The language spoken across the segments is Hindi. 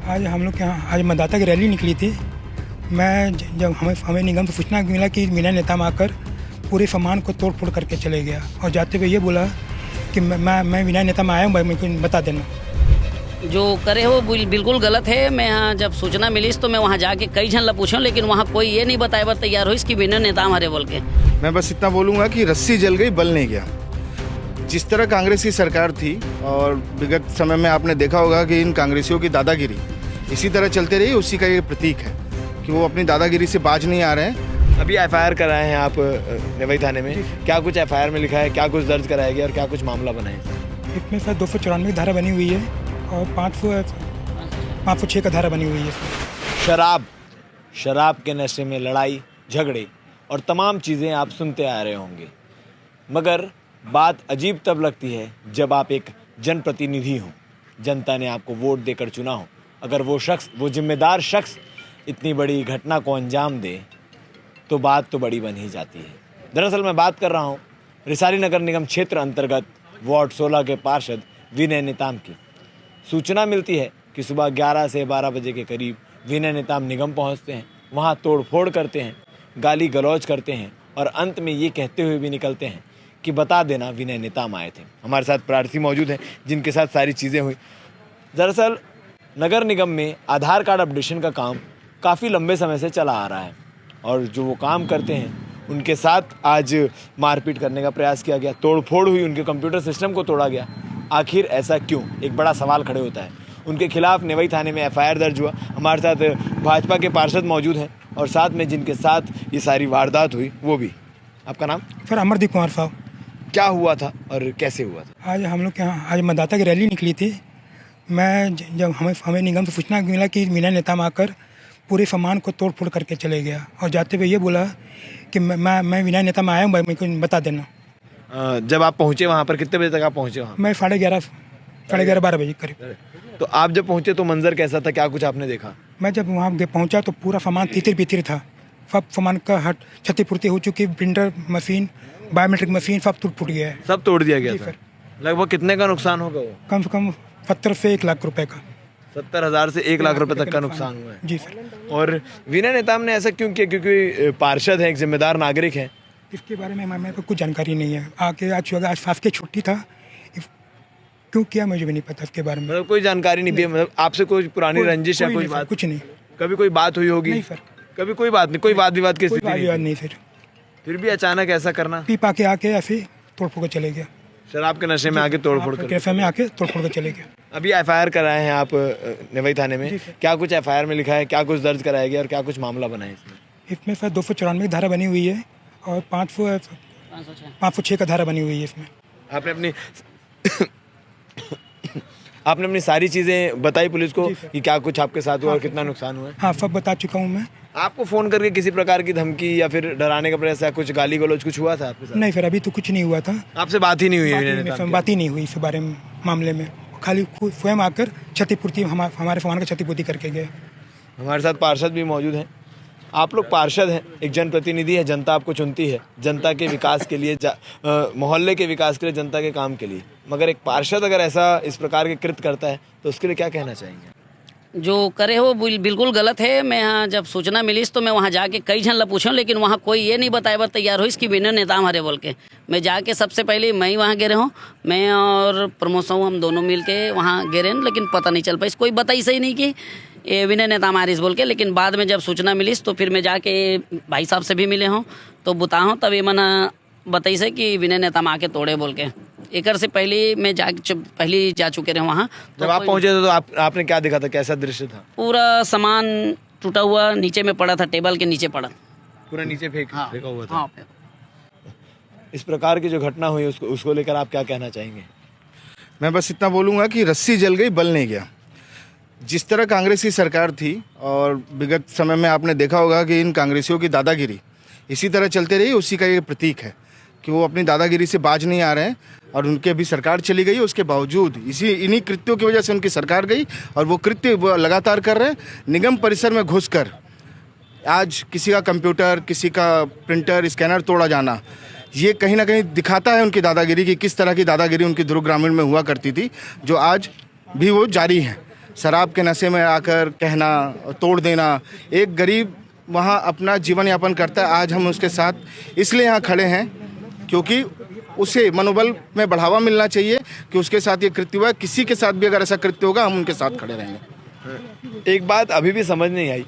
आज हम लोग के यहाँ आज मतदाता की रैली निकली थी। जब हमें निगम से सूचना मिला कि विनय नेताम आकर पूरे सामान को तोड़ फोड़ करके चले गया और जाते हुए ये बोला कि मैं विनय नेताम आया हूँ, मेरे को बता देना। जो करे हो बिल्कुल गलत है। मैं यहाँ जब सूचना मिली तो मैं वहाँ जाके कई जन ला पूछूं, लेकिन वहाँ कोई ये नहीं बताए तैयार हो इसकी विनय नेताम हमारे बोल के। मैं बस इतना बोलूँगा कि रस्सी जल गई, बल नहीं गया। जिस तरह कांग्रेस की सरकार थी और विगत समय में आपने देखा होगा कि इन कांग्रेसियों की दादागिरी इसी तरह चलते रही, उसी का ये प्रतीक है कि वो अपनी दादागिरी से बाज नहीं आ रहे हैं। अभी एफआईआर कराए हैं आप नेवई थाने में, क्या कुछ एफआईआर में लिखा है, क्या कुछ दर्ज कराया गया और क्या कुछ मामला बना है? इसमें सर 294 धारा बनी हुई है और 506 का धारा बनी हुई है। शराब के नशे में लड़ाई झगड़े और तमाम चीज़ें आप सुनते आ रहे होंगे, मगर बात अजीब तब लगती है जब आप एक जनप्रतिनिधि हो, जनता ने आपको वोट देकर चुना हो। अगर वो जिम्मेदार शख्स इतनी बड़ी घटना को अंजाम दे तो बात तो बड़ी बन ही जाती है। दरअसल मैं बात कर रहा हूँ रिसाली नगर निगम क्षेत्र अंतर्गत वार्ड 16 के पार्षद विनय नेताम की। सूचना मिलती है कि सुबह 11 से 12 बजे के करीब विनय नेताम निगम पहुँचते हैं, वहाँ तोड़फोड़ करते हैं, गाली गलौज करते हैं और अंत में ये कहते हुए भी निकलते हैं कि बता देना विनय नेताम आए थे। हमारे साथ प्रार्थी मौजूद हैं जिनके साथ सारी चीज़ें हुई। दरअसल नगर निगम में आधार कार्ड अपडेशन का काम काफ़ी लंबे समय से चला आ रहा है और जो वो काम करते हैं उनके साथ आज मारपीट करने का प्रयास किया गया, तोड़फोड़ हुई, उनके कंप्यूटर सिस्टम को तोड़ा गया। आखिर ऐसा क्यों, एक बड़ा सवाल खड़े होता है। उनके खिलाफ नेवई थाने में एफआईआर दर्ज हुआ। हमारे साथ भाजपा के पार्षद मौजूद हैं और साथ में जिनके साथ ये सारी वारदात हुई वो भी। आपका नाम? सर अमरदीप कुमार साहब। क्या हुआ था और कैसे हुआ था? आज हम लोग के यहाँ आज मतदाता की रैली निकली थी। जब हमें निगम से सूचना मिला कि विनय नेताम आकर पूरे सामान को तोड़ फोड़ करके चले गया और जाते हुए ये बोला कि मैं विनय नेताम आया हूँ, मेरे को बता देना। जब आप पहुँचे वहाँ पर कितने बजे तक आप पहुँचे वहाँ? मैं 11:30 12 बजे करीब। तो आप जब पहुँचे तो मंजर कैसा था, क्या कुछ आपने देखा? मैं जब वहाँ पहुँचा तो पूरा सामान तितिर बितिर था। सब सामान का क्षतिपूर्ति हो चुकी, प्रिंटर मशीन, बायोमेट्रिक मशीन सब फूट गया है। सब तोड़ दिया गया था। सर लगभग कितने का नुकसान होगा वो? कम से कम 70 से 1 लाख रुपए का। 70,000 से 1 लाख रुपए तक का नुकसान हुआ है। जी सर। और विनय नेताम ने ऐसा क्यों किया? क्योंकि पार्षद है, एक जिम्मेदार नागरिक है। इसके बारे में मेरे को कुछ जानकारी नहीं है। आज शासकीय छुट्टी था, क्यों किया मुझे भी नहीं पता इसके बारे में। मतलब कोई जानकारी नहीं, मतलब आपसे कोई पुरानी रंजिश या कोई बात? कुछ नहीं। कभी कोई बात हुई होगी? नहीं सर। कभी कोई बात नहीं, कोई वाद विवाद की स्थिति नहीं सर। फिर भी अचानक ऐसा करना? पीपा के आके ऐसे तोड़ फोड़ के चले गया। शराब के नशे में आके तोड़फोड़ कर नशे में आके तोड़ फोड़ के चले गया। अभी एफआईआर कराए हैं आप नेवई थाने में, क्या कुछ एफआईआर में लिखा है, क्या कुछ दर्ज कराया गया और क्या कुछ मामला बना है इसमें? इसमें सर 294 धारा बनी हुई है और 506 का धारा बनी हुई है। इसमें आपने अपनी सारी चीज़ें बताई पुलिस को कि क्या कुछ आपके साथ हुआ और कितना नुकसान हुआ है? हाँ सब बता चुका हूँ मैं। आपको फ़ोन करके किसी प्रकार की धमकी या फिर डराने का प्रयास या कुछ गाली गलौज कुछ हुआ था आपके साथ? नहीं सर, अभी तो कुछ नहीं हुआ था। आपसे बात ही नहीं हुई है? बात ही नहीं हुई इस बारे में, मामले में। खाली स्वयं आकर क्षतिपूर्ति हमारे सामान का क्षतिपूर्ति करके गए। हमारे साथ पार्षद भी मौजूद हैं। आप लोग पार्षद हैं, एक जनप्रतिनिधि है, जनता आपको चुनती है जनता के विकास के लिए, मोहल्ले के विकास के लिए, जनता के काम के लिए, मगर एक पार्षद अगर ऐसा इस प्रकार के कृत्य करता है तो उसके लिए क्या कहना चाहेंगे? जो करे हो बिल्कुल गलत है। मैं यहाँ जब सूचना मिली तो मैं वहाँ जाके कई जन ला पूछूं, लेकिन वहाँ कोई ये नहीं बताए तैयार हो इसकी विनय नेताम हमारे बोल के। मैं जाके सबसे पहले मैं ही वहाँ गिरे हूँ, मैं और प्रमोद साहू हम दोनों मिल के वहाँ गिरे हैं, लेकिन पता नहीं चल पाई, कोई बताई सही नहीं कि ये विनय नेताम हमारे बोल के। लेकिन बाद में जब सूचना मिली तो फिर मैं जाके भाई साहब से भी मिले हूँ तो बता हूँ, तब ये मना बताई से कि विनय नेताम आके तोड़े बोल के। एक से पहले मैं पहले जा चुके रहे वहाँ। जब आप पहुँचे तो आपने क्या देखा था, कैसा दृश्य था? पूरा सामान टूटा हुआ नीचे में पड़ा था, टेबल के नीचे पड़ा, पूरा नीचे फेंका हुआ था। हाँ। इस प्रकार की जो घटना हुई उसको लेकर आप क्या कहना चाहेंगे? मैं बस इतना बोलूँगा कि रस्सी जल गई, बल नहीं गया। जिस तरह कांग्रेस की सरकार थी और विगत समय में आपने देखा होगा कि इन कांग्रेसियों की दादागिरी इसी तरह चलते रही, उसी का ये प्रतीक है कि वो अपनी दादागिरी से बाज नहीं आ रहे हैं और उनके अभी सरकार चली गई, उसके बावजूद इन्हीं कृत्यों की वजह से उनकी सरकार गई और वो कृत्य वो लगातार कर रहे हैं। निगम परिसर में घुसकर आज किसी का कंप्यूटर, किसी का प्रिंटर, स्कैनर तोड़ा जाना, ये कहीं ना कहीं दिखाता है उनकी दादागिरी की, किस तरह की दादागिरी उनकी ध्रुव ग्रामीण में हुआ करती थी, जो आज भी वो जारी है। शराब के नशे में आकर कहना, तोड़ देना। एक गरीब वहाँ अपना जीवन यापन करता है। आज हम उसके साथ इसलिए यहाँ खड़े हैं क्योंकि उसे मनोबल में बढ़ावा मिलना चाहिए कि उसके साथ ये कृत्य हुआ है। किसी के साथ भी अगर ऐसा कृत्य होगा हम उनके साथ खड़े रहेंगे। एक बात अभी भी समझ नहीं आई,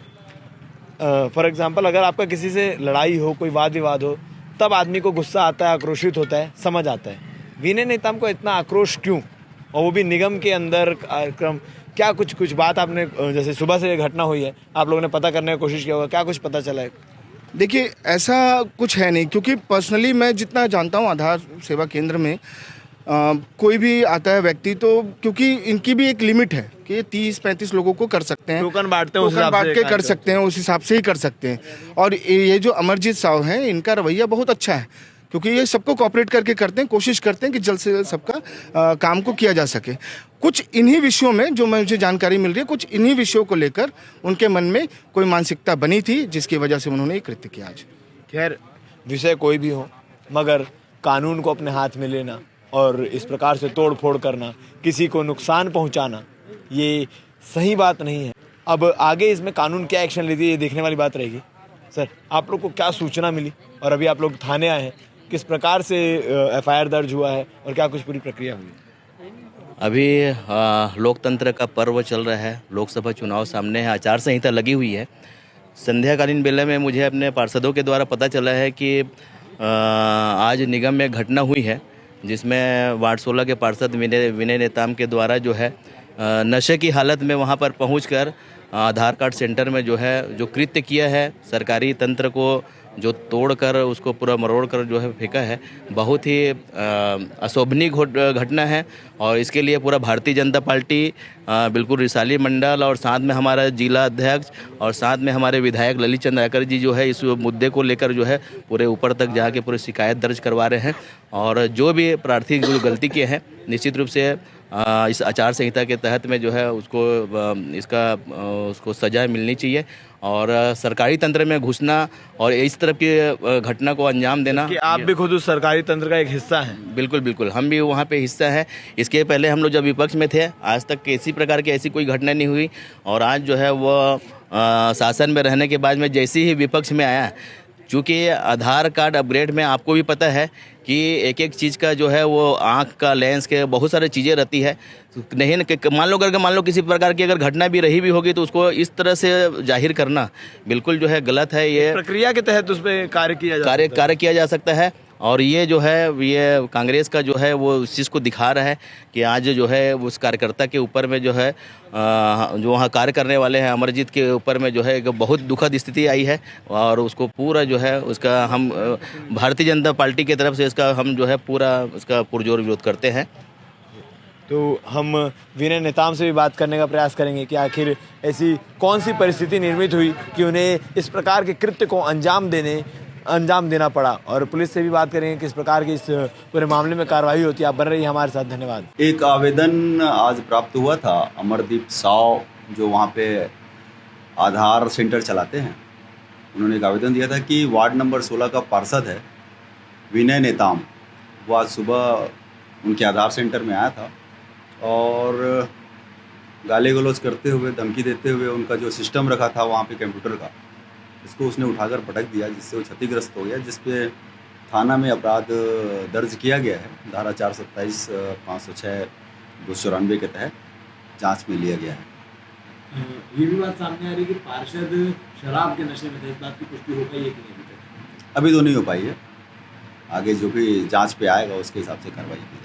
फॉर एग्जांपल अगर आपका किसी से लड़ाई हो, कोई वाद विवाद हो, तब आदमी को गुस्सा आता है, आक्रोशित होता है, समझ आता है। विनय नेताम को इतना आक्रोश क्यों, और वो भी निगम के अंदर कार्यक्रम? क्या कुछ बात आपने, जैसे सुबह से ये घटना हुई है, आप लोगों ने पता करने की कोशिश किया होगा, क्या कुछ पता चला है? देखिए, ऐसा कुछ है नहीं, क्योंकि पर्सनली मैं जितना जानता हूँ आधार सेवा केंद्र में कोई भी आता है व्यक्ति, तो क्योंकि इनकी भी एक लिमिट है कि 30-35 लोगों को कर सकते हैं, टोकन बांटते हैं, उस टोकन हिसाब बांट से के कार्य कर सकते हैं, उस हिसाब से ही कर सकते हैं। और ये जो अमरजीत साहु हैं, इनका रवैया बहुत अच्छा है, क्योंकि ये सबको कोऑपरेट करके करते हैं, कोशिश करते हैं कि जल्द से जल्द सबका काम को किया जा सके। कुछ इन्हीं विषयों में जो मुझे जानकारी मिल रही है, कुछ इन्हीं विषयों को लेकर उनके मन में कोई मानसिकता बनी थी, जिसकी वजह से उन्होंने ये कृत्य किया आज। खैर, विषय कोई भी हो, मगर कानून को अपने हाथ में लेना और इस प्रकार से तोड़ फोड़ करना, किसी को नुकसान पहुंचाना, ये सही बात नहीं है। अब आगे इसमें कानून क्या एक्शन लेती है, ये देखने वाली बात रहेगी। सर, आप लोग को क्या सूचना मिली और अभी आप लोग थाने आए हैं, किस प्रकार से एफआईआर दर्ज हुआ है और क्या कुछ पूरी प्रक्रिया हुई? अभी लोकतंत्र का पर्व चल रहा है, लोकसभा चुनाव सामने है, आचार संहिता लगी हुई है। संध्याकालीन बेले में मुझे अपने पार्षदों के द्वारा पता चला है कि आज निगम में घटना हुई है, जिसमें वार्ड 16 के पार्षद विनय नेताम के द्वारा जो है नशे की हालत में वहां पर पहुंचकर आधार कार्ड सेंटर में जो है जो कृत्य किया है, सरकारी तंत्र को जो तोड़कर उसको पूरा मरोड़ कर जो है फेंका है, बहुत ही अशोभनीय घटना है। और इसके लिए पूरा भारतीय जनता पार्टी बिल्कुल रिसाली मंडल और साथ में हमारा जिला अध्यक्ष और साथ में हमारे विधायक ललित चंद्राकर जी जो है इस मुद्दे को लेकर जो है पूरे ऊपर तक जाके पूरे शिकायत दर्ज करवा रहे हैं। और जो भी प्रार्थी जो गलती किए हैं, निश्चित रूप से इस आचार संहिता के तहत में जो है उसको सजा मिलनी चाहिए। और सरकारी तंत्र में घुसना और इस तरह की घटना को अंजाम देना, कि आप भी खुद उस सरकारी तंत्र का एक हिस्सा हैं। बिल्कुल बिल्कुल, हम भी वहाँ पे हिस्सा है। इसके पहले हम लोग जब विपक्ष में थे, आज तक किसी प्रकार की ऐसी कोई घटना नहीं हुई। और आज जो है वो शासन में रहने के बाद में जैसे ही विपक्ष में आया, चूँकि आधार कार्ड अपग्रेड में आपको भी पता है कि एक एक चीज़ का जो है वो आँख का लेंस के बहुत सारी चीज़ें रहती है। नहीं, मान लो किसी प्रकार की अगर घटना भी रही भी होगी तो उसको इस तरह से जाहिर करना बिल्कुल जो है गलत है। ये प्रक्रिया के तहत उस पर कार्य किया जा सकता है। और ये जो है ये कांग्रेस का जो है वो उस चीज़ को दिखा रहा है कि आज जो है उस कार्यकर्ता के ऊपर में जो है जो वहाँ कार्य करने वाले हैं अमरजीत के ऊपर में जो है एक बहुत दुखद स्थिति आई है। और उसको पूरा जो है उसका हम भारतीय जनता पार्टी की तरफ से इसका हम जो है पूरा उसका पुरजोर विरोध करते हैं। तो हम विनय नेताम से भी बात करने का प्रयास करेंगे कि आखिर ऐसी कौन सी परिस्थिति निर्मित हुई कि उन्हें इस प्रकार के कृत्य को अंजाम देना पड़ा, और पुलिस से भी बात करेंगे किस प्रकार की इस पूरे मामले में कार्रवाई होती है। आप बन रही है हमारे साथ, धन्यवाद। एक आवेदन आज प्राप्त हुआ था अमरदीप साव, जो वहाँ पे आधार सेंटर चलाते हैं। उन्होंने एक आवेदन दिया था कि वार्ड नंबर 16 का पार्षद है विनय नेताम, वो आज सुबह उनके आधार सेंटर में आया था और गाली गलौज करते हुए, धमकी देते हुए उनका जो सिस्टम रखा था वहाँ पे कंप्यूटर का, इसको उसने उठाकर पटक दिया, जिससे वो क्षतिग्रस्त हो गया, जिस पे थाना में अपराध दर्ज किया गया है। धारा 427, 506, 294 के तहत जांच में लिया गया है। ये भी बात सामने आ रही है कि पार्षद शराब के नशे में थे, इस बात की पुष्टि हो पाई है कि नहीं अभी तक? अभी तो नहीं हो पाई है, आगे जो भी जांच पे आएगा उसके हिसाब से कार्रवाई की जाएगी।